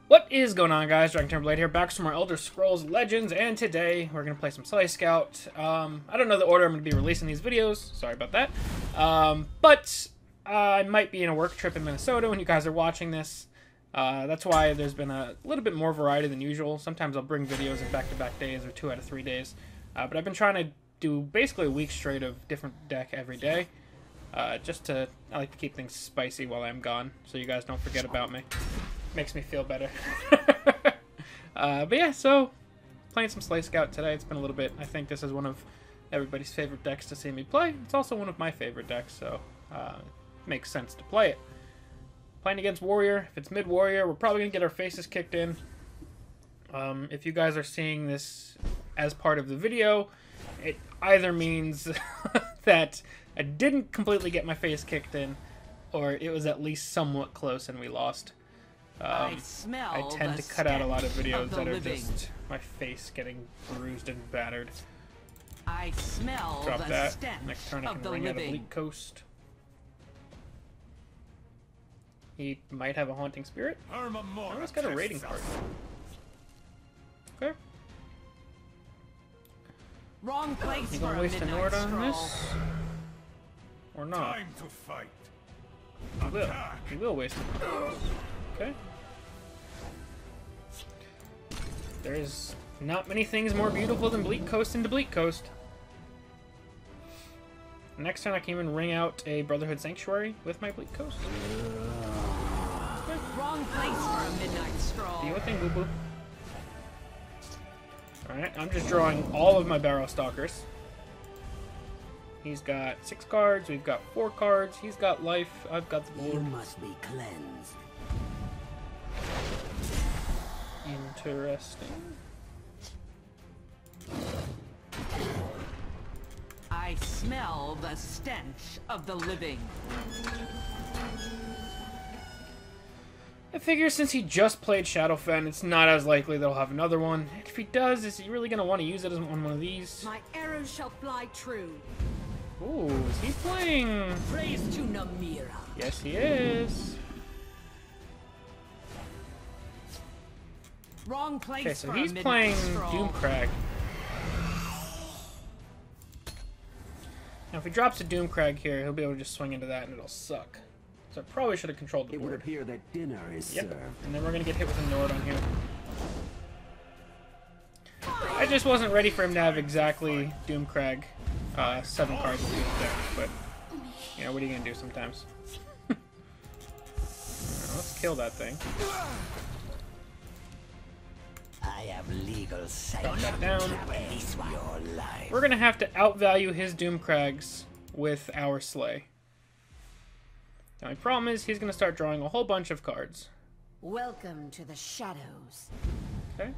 What is going on, guys? DragonTamerBlayde here, back from our Elder Scrolls Legends, and today we're going to play some Slay Scout. I don't know the order I'm going to be releasing these videos, sorry about that. But I might be in a work trip in Minnesota when you guys are watching this. That's why there's been a little bit more variety than usual. Sometimes I'll bring videos in back-to-back days or 2 out of 3 days. But I've been trying to do basically a week straight of different deck every day. I like to keep things spicy while I'm gone, so you guys don't forget about me. Makes me feel better. But yeah, so playing some Slay Scout today. It's been a little bit. I think this is one of everybody's favorite decks to see me play. It's also one of my favorite decks, so makes sense to play it. Playing against Warrior. If it's mid-Warrior, we're probably going to get our faces kicked in. If you guys are seeing this as part of the video, it either means that I didn't completely get my face kicked in, or it was at least somewhat close and we lost. I tend to cut out a lot of videos that are just my face getting bruised and battered. I smell Drop the that. stench Next turn I of can the ring out a living. Bleak Coast. He might have a Haunting Spirit. Oh, he's got a raiding card. Okay. Wrong place You for gonna a waste a midnight Nord on stroll. this? Or not? Time to fight. He will. He will waste it. Okay. There's not many things more beautiful than Bleak Coast into Bleak Coast. Next time I can even ring out a Brotherhood Sanctuary with my Bleak Coast. Okay. Wrong place for a midnight stroll. Do your thing, boo boo. Alright, I'm just drawing all of my Barrow Stalkers. He's got 6 cards, we've got 4 cards, he's got life, I've got the board. You must be cleansed. Interesting. I smell the stench of the living. I figure since he just played Shadowfen, it's not as likely that he'll have another one. If he does, is he really going to want to use it on one of these? My arrows shall fly true. Ooh, is he playing? Praise to Namira. Yes, he is. Wrong place Okay, so for he's a midnight playing stroll. Doomcrag. Now, if he drops a Doomcrag here, he'll be able to just swing into that and it'll suck. So I probably should have controlled the It would board. appear that dinner is Yep, served. and then we're going to get hit with a Nord on here. I just wasn't ready for him to have exactly Doomcrag 7 cards in his deck, but, you know, what are you going to do sometimes? Right, let's kill that thing. I have legal Drop sanction that down. to your life. We're going to have to outvalue his Doomcrags with our Slay. The only problem is he's going to start drawing a whole bunch of cards. Welcome to the shadows. Okay?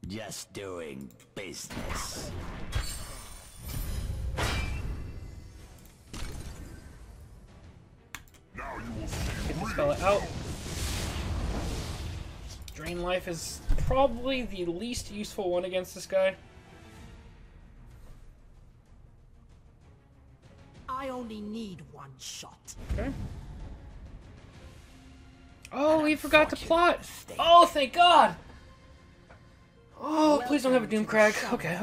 Just doing business. Now you will see Get this fella out. Drain Life is probably the least useful one against this guy. I only need one shot. Okay. Oh, he forgot to plot. Oh, thank God. Oh, please don't have a Doomcrag. Okay.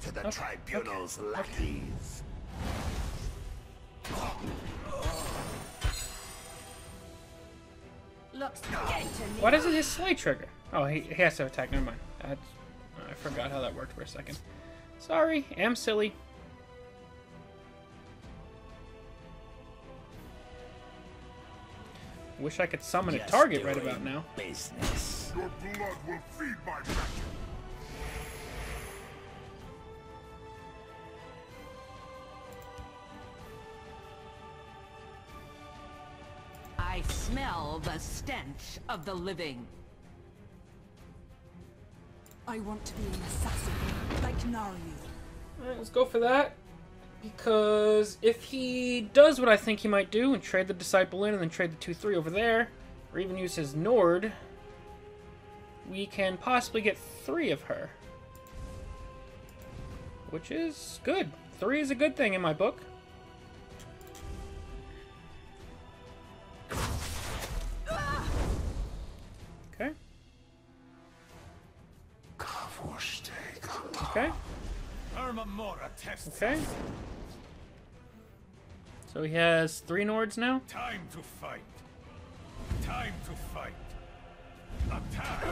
To the tribunal's lackeys. Looks dead to me. Why doesn't his Slay trigger? Oh, he has to attack. Never mind. I forgot how that worked for a second. Sorry, am silly. Wish I could summon a Just target right doing about now. Business. your blood will feed my passion. I smell the stench of the living. I want to be an assassin, like Naru. Alright, let's go for that. Because if he does what I think he might do and trade the Disciple in and then trade the 2-3 over there, or even use his Nord, we can possibly get 3 of her. Which is good. 3 is a good thing in my book. Okay. Okay. So he has 3 Nords now? Time to fight. Time to fight. Attack.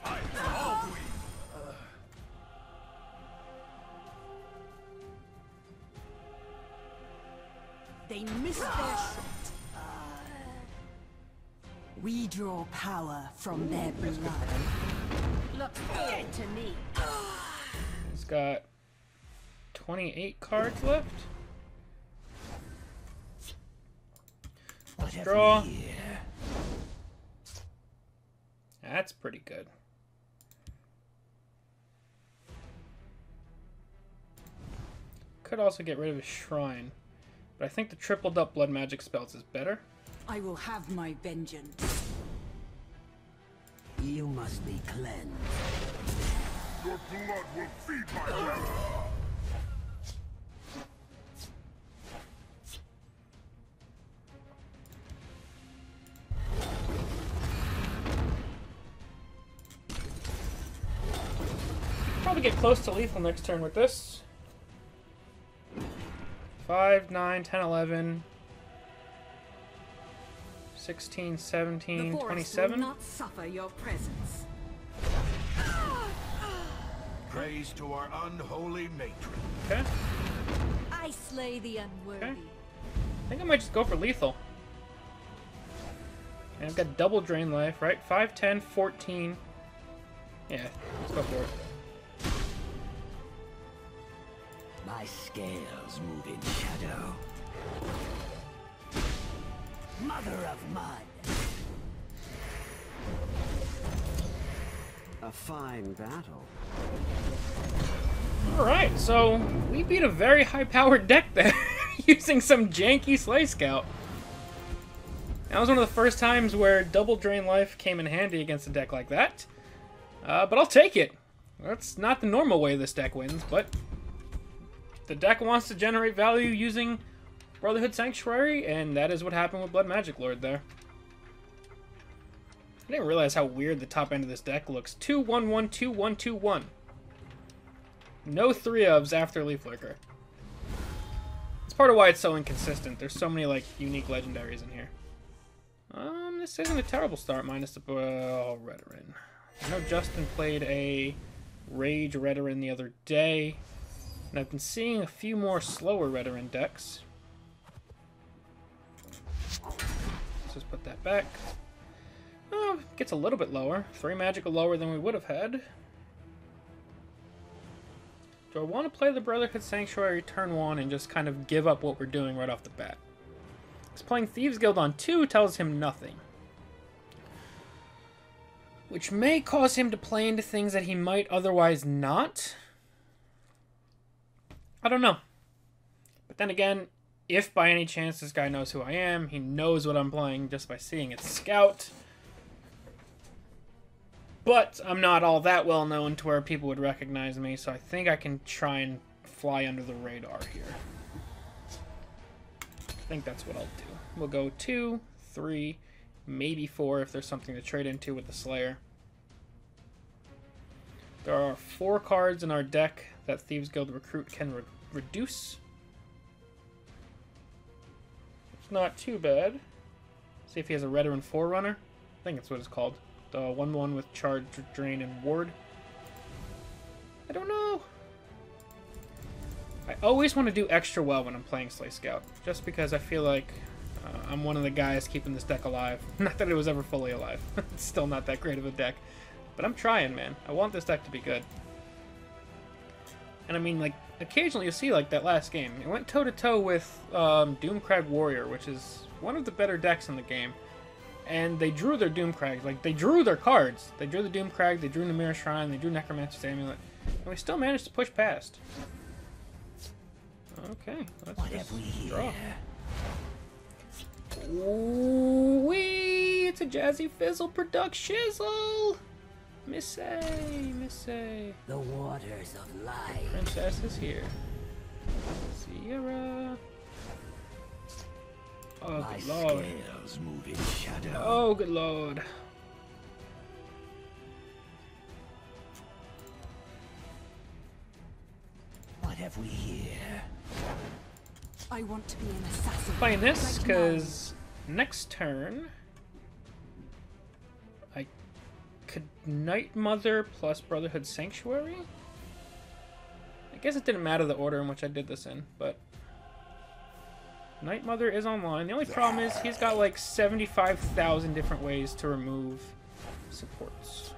Fight always. They missed their shot. We draw power from their blood. Looks good to me. He's got 28 cards left. Let's draw. That's pretty good. Could also get rid of his shrine, but I think the tripled up blood magic spells is better. I will have my vengeance. You must be cleansed. Your blood will feed my belly. Probably get close to lethal next turn with this. 5, 9, 10, 11, 16, 17, The forest 27. will not suffer your presence. Praise to our unholy matron. Okay. I slay the unworthy. Okay. I think I might just go for lethal. And I've got double drain life, right? 5, 10, 14. Yeah, let's go for it. My scales move in shadow. Mother of mud. A fine battle. Alright, so we beat a very high-powered deck there, using some janky Slay Scout. That was one of the first times where double drain life came in handy against a deck like that. But I'll take it. That's not the normal way this deck wins, but the deck wants to generate value using Brotherhood Sanctuary, and that is what happened with Blood Magic Lord there. I didn't realize how weird the top end of this deck looks. 2-1-1-2-1-2-1. No 3-ofs after Leaf Lurker. It's part of why it's so inconsistent. There's so many like unique legendaries in here. This isn't a terrible start, minus the Redoran. I know Justin played a Rage Redoran the other day, and I've been seeing a few more slower Redoran decks. Let's just put that back. Oh, gets a little bit lower. 3 magical lower than we would have had. Do I want to play the Brotherhood Sanctuary turn 1 and just kind of give up what we're doing right off the bat? Because playing Thieves Guild on 2 tells him nothing. Which may cause him to play into things that he might otherwise not. I don't know. But then again, if by any chance this guy knows who I am, he knows what I'm playing just by seeing it Scout. But I'm not all that well known to where people would recognize me, so I think I can try and fly under the radar here. I think that's what I'll do. We'll go 2, 3, maybe 4 if there's something to trade into with the Slayer. There are 4 cards in our deck that Thieves Guild Recruit can reduce. It's not too bad. See if he has a Redoran Forerunner. I think that's what it's called. The 1-1 with Charge, Drain, and Ward. I don't know. I always want to do extra well when I'm playing Slay Scout, just because I feel like I'm one of the guys keeping this deck alive. Not that it was ever fully alive. It's still not that great of a deck. But I'm trying, man. I want this deck to be good. And I mean, like, occasionally you'll see, like, that last game. It went toe-to-toe with Doomcrag Warrior, which is one of the better decks in the game. And they drew their Doomcrags. Like, they drew their cards. They drew the Doomcrag, they drew Namir's Shrine, they drew Necromancer's Amulet. And we still managed to push past. Okay, let's just draw. Ooh-wee! It's a Jazzy Fizzle production shizzle! Missay, Missay. The waters of life. Princess is here. Sierra. Oh, My good lord. scales move in shadow. Oh, good lord. have we here? I want to be an assassin. Playing this like because next turn I could Night Mother plus Brotherhood Sanctuary. I guess it didn't matter the order in which I did this in, but Night Mother is online. The only problem is he's got like 75,000 different ways to remove supports.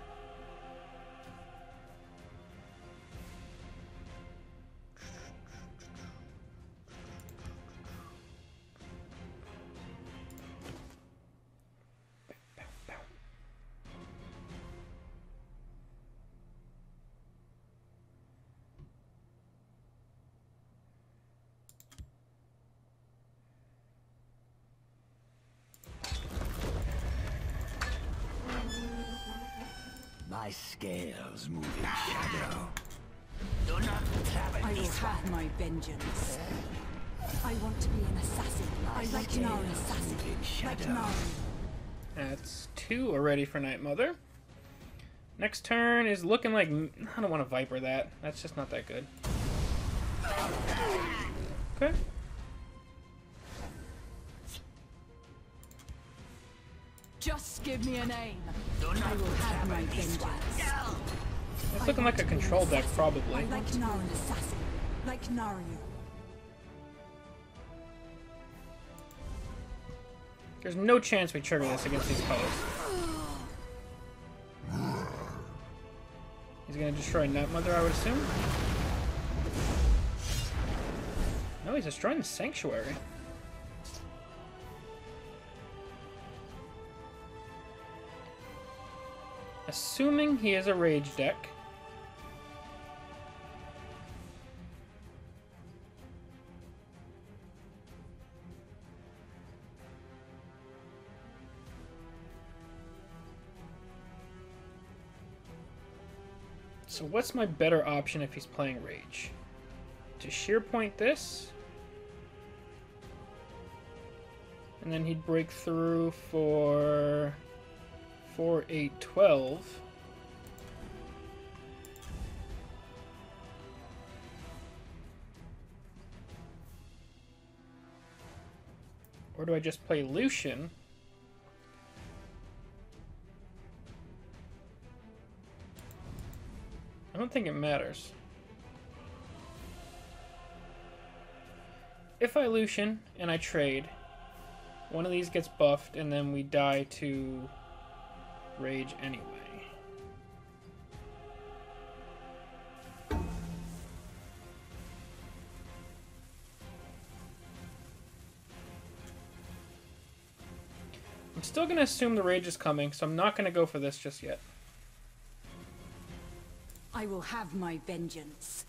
My scales move in shadow. Do not travel I will this have one. my vengeance. I want to be an assassin. My Like scales Nari assassin. move in Like shadow. Nari. That's 2 already for Night Mother. Next turn is looking like... I don't want to Viper that. That's just not that good. Okay. Just give me a name. Do not I will have my travel this one. vengeance. It's looking like a control deck, probably. Like Nari assassin. Like Nario. There's no chance we trigger this against these colors. He's gonna destroy Night Mother, I would assume. No, he's destroying the Sanctuary. Assuming he is a Rage deck. So what's my better option if he's playing Rage? To sheer point this? And then he'd break through for 4, 8, 12. Or do I just play Lucian? I don't think it matters. If I Lucian and I trade, one of these gets buffed and then we die to Rage anyway. I'm still going to assume the Rage is coming, so I'm not going to go for this just yet. I will have my vengeance.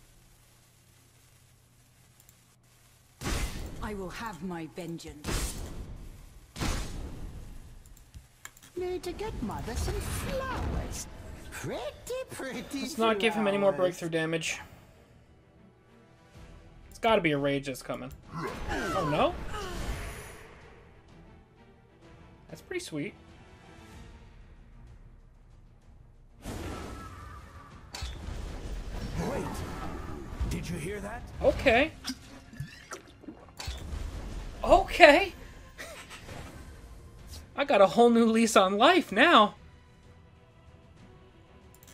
I will have my vengeance. Need to get Mother some flowers. Pretty Let's not give him any more breakthrough damage. It's got to be a Rage that's coming. Oh no? That's pretty sweet. Wait, did you hear that? Okay. Okay. I got a whole new lease on life now.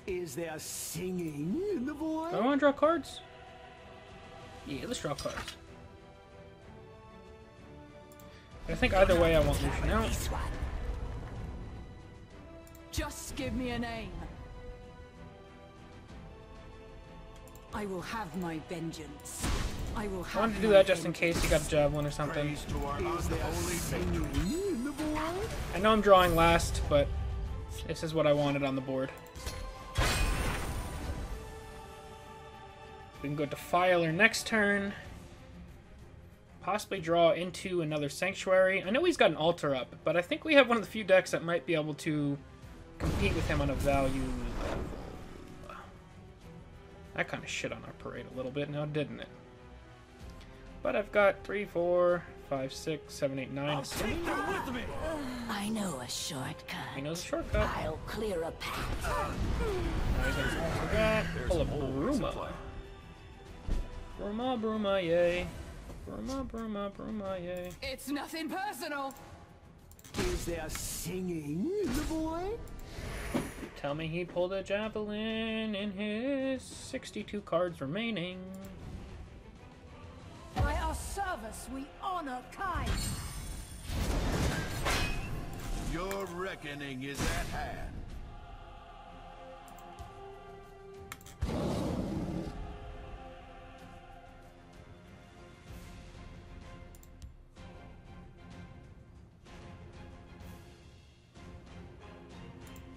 Is there singing in the void? Do I want to draw cards? Yeah, let's draw cards. But I think either way I want Lucian out. This one. Just give me a name. I will have my vengeance. I will I have wanted to do my that just in vengeance. case you got a javelin or something. Praise to our Is there unholy singing victory. in the void? I know I'm drawing last, but this is what I wanted on the board. We can go to Filer next turn. Possibly draw into another Sanctuary. I know he's got an altar up, but I think we have one of the few decks that might be able to compete with him on a value level. That kind of shit on our parade a little bit now, didn't it? But I've got 3, 4, 5, 6, 7, 8, 9. I know a shortcut. He knows a shortcut. I'll clear a path. Now he's gonna alter that. Pull a Bruma. Bruma, bruma, yay. Bruma, bruma, bruma, yay. It's nothing personal. Is there singing in the void? Tell me he pulled a javelin in his 62 cards remaining. By our service, we honor kind. Your reckoning is at hand.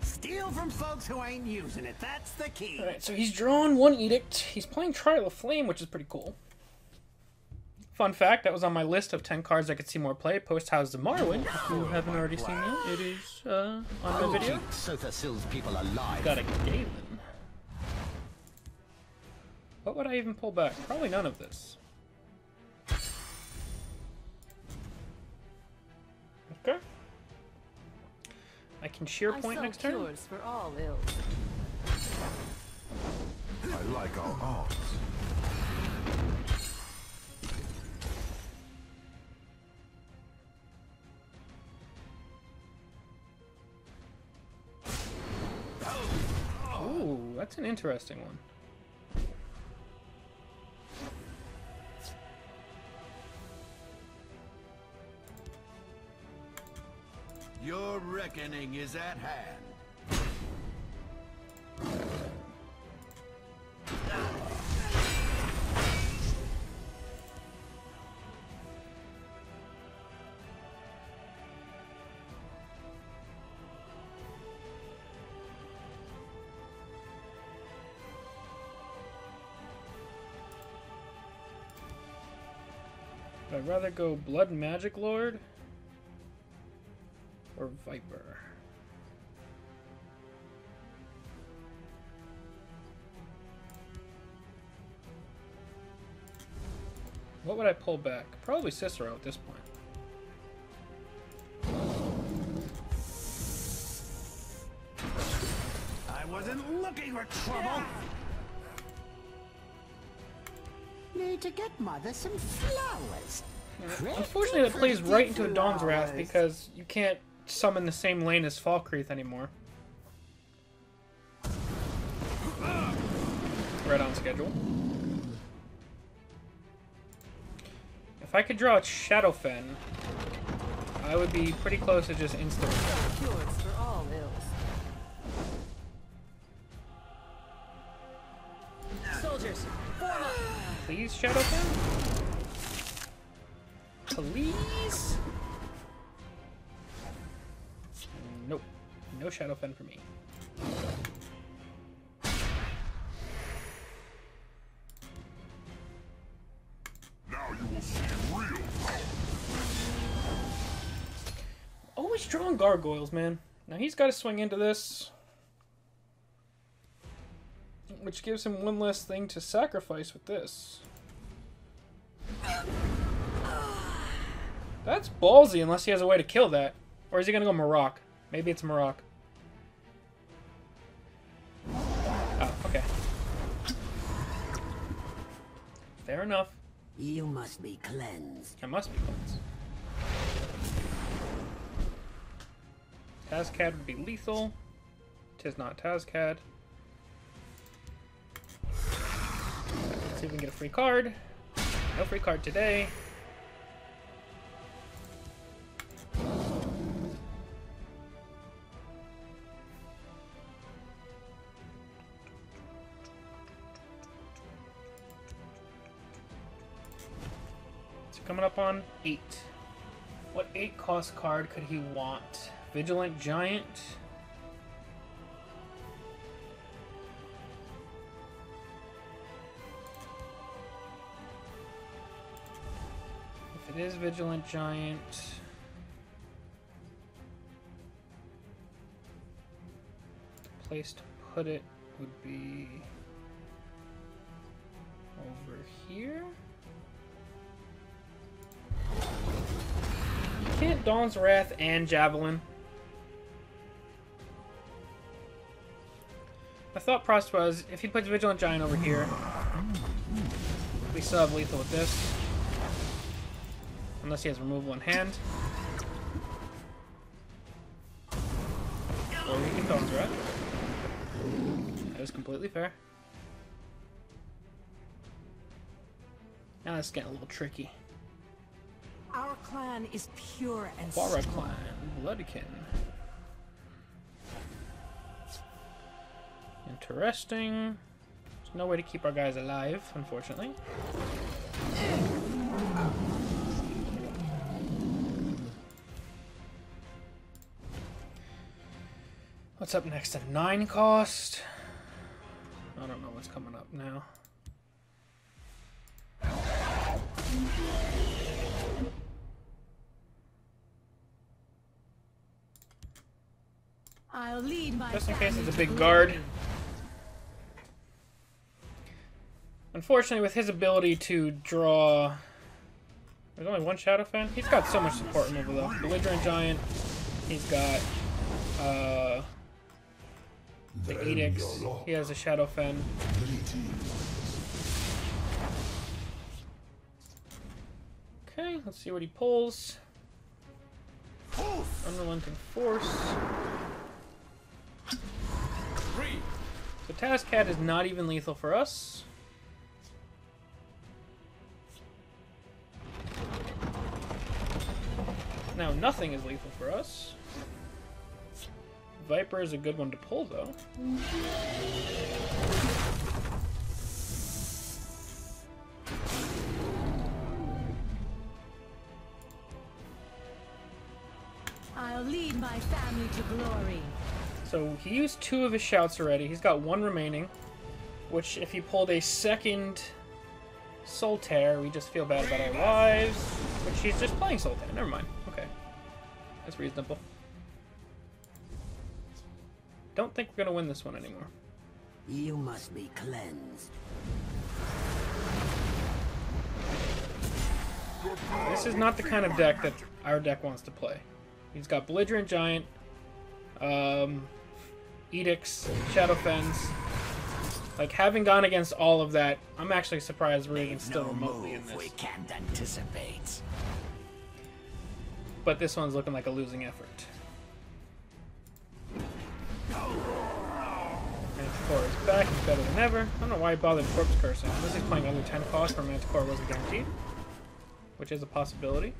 Steal from folks who ain't using it. That's the key. Alright, so he's drawn one Edict. He's playing Trial of Flame, which is pretty cool. Fun fact, that was on my list of 10 cards I could see more play post Houses of Morrowind. If you haven't already seen that, it is on my video. Sothasyl's people alive. Got a Galen. What would I even pull back? Probably none of this. Okay. I can sheer point next turn. Cures for all ills. I like our arms. Ooh, that's an interesting one. Your reckoning is at hand. Would I rather go Blood Magic Lord or Viper? What would I pull back? Probably Cicero at this point. I wasn't looking for trouble. Need to get Mother some flowers. Unfortunately, that plays right into a Dawn's Wrath because you can't summon the same lane as Falkreath anymore. Right on schedule. If I could draw a Shadowfen, I would be pretty close to just instant. Cures for all ills. Soldiers, form up. Please, Shadowfen? Please? Nope. No Shadowfen for me. Now you will see real power. Always drawing gargoyles, man. Now he's got to swing into this, which gives him one less thing to sacrifice with this. That's ballsy unless he has a way to kill that. Or is he going to go Marok? Maybe it's Marok. Oh, okay. Fair enough. You must be cleansed. I must be cleansed. Tazcad would be lethal. Tis not Tazcad. Let's see if we can get a free card. No free card today. Coming up on 8. What 8 cost card could he want? Vigilant Giant? If it is Vigilant Giant, the place to put it would be over here. Can't Dawn's Wrath and Javelin. My thought process was, if he puts Vigilant Giant over here, we We still have lethal with this. Unless he has removal in hand. Or we can Dawn Threat. That is completely fair. Now that's getting a little tricky. Our clan is pure and Warra strong. Clan, Bloodkin. Interesting. There's no way to keep our guys alive, unfortunately. What's up next? A 9 cost? I don't know what's coming up now. I'll lead my Just in case it's a family big to guard. glory. Unfortunately, with his ability to draw... There's only one Shadowfen? He's got so much support removal, though. Belligerent Giant. He's got... the Edicts. He has a Shadowfen. Okay, let's see what he pulls. Unrelenting Force. So Tazcat is not even lethal for us. Now nothing is lethal for us. Viper is a good one to pull, though. I'll lead my family to glory. So he used 2 of his shouts already. He's got 1 remaining, which if he pulled a second Soul Tear, we just feel bad about our lives. Which he's just playing Soul Tear. Never mind. Okay. That's reasonable. Don't think we're going to win this one anymore. You must be cleansed. This is not the kind of deck that our deck wants to play. He's got Belligerent Giant, Edicts, Shadowfens. Like, having gone against all of that, I'm actually surprised we're even still remotely in this. We can't anticipate. But this one's looking like a losing effort. Manticore is back, he's better than ever. I don't know why he bothered Corpse Cursing. Unless he's playing under 10 cost where Manticore wasn't guaranteed. Which is a possibility.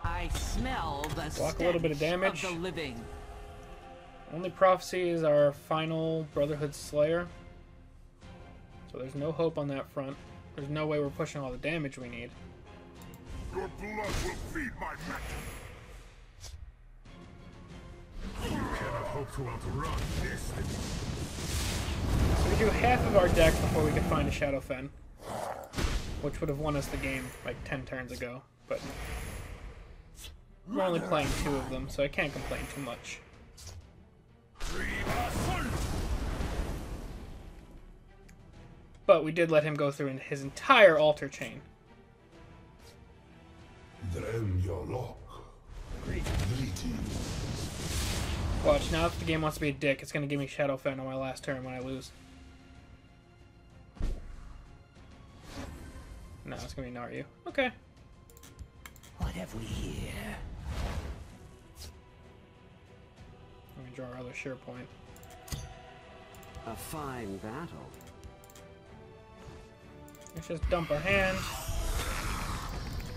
I smell the Block a little bit of damage. Of the living. Only Prophecy is our final Brotherhood Slayer. So there's no hope on that front. There's no way we're pushing all the damage we need. Your blood will feed my magic. You cannot hope to outrun destiny. So we do half of our deck before we can find a Shadowfen. Which would have won us the game like 10 turns ago. But we're only playing 2 of them, so I can't complain too much. But we did let him go through his entire altar chain. Watch, now if the game wants to be a dick, it's going to give me Shadowfen on my last turn when I lose. No, it's going to be Naryu. Okay. What have we here? Let me draw our other Sure Point. A fine battle. Let's just dump our hand.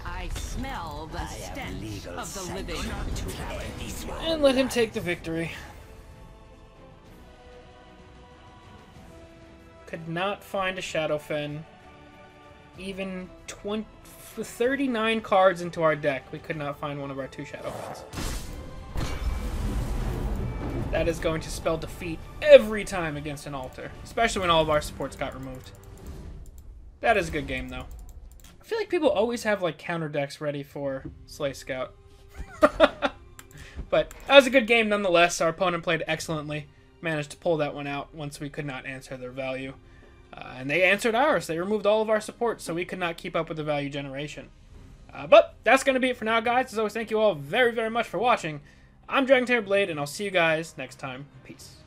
I smell the stench of the living. And let him take the victory. Could not find a Shadowfen. Even 39 cards into our deck, we could not find one of our 2 Shadowfens. That is going to spell defeat every time against an altar. Especially when all of our supports got removed. That is a good game, though. I feel like people always have, like, counter decks ready for Slay Scout. But that was a good game nonetheless. Our opponent played excellently. Managed to pull that one out once we could not answer their value. And they answered ours. They removed all of our support, so we could not keep up with the value generation. But that's going to be it for now, guys. As always, thank you all very, very much for watching. I'm DragonTamerBlayde, and I'll see you guys next time. Peace.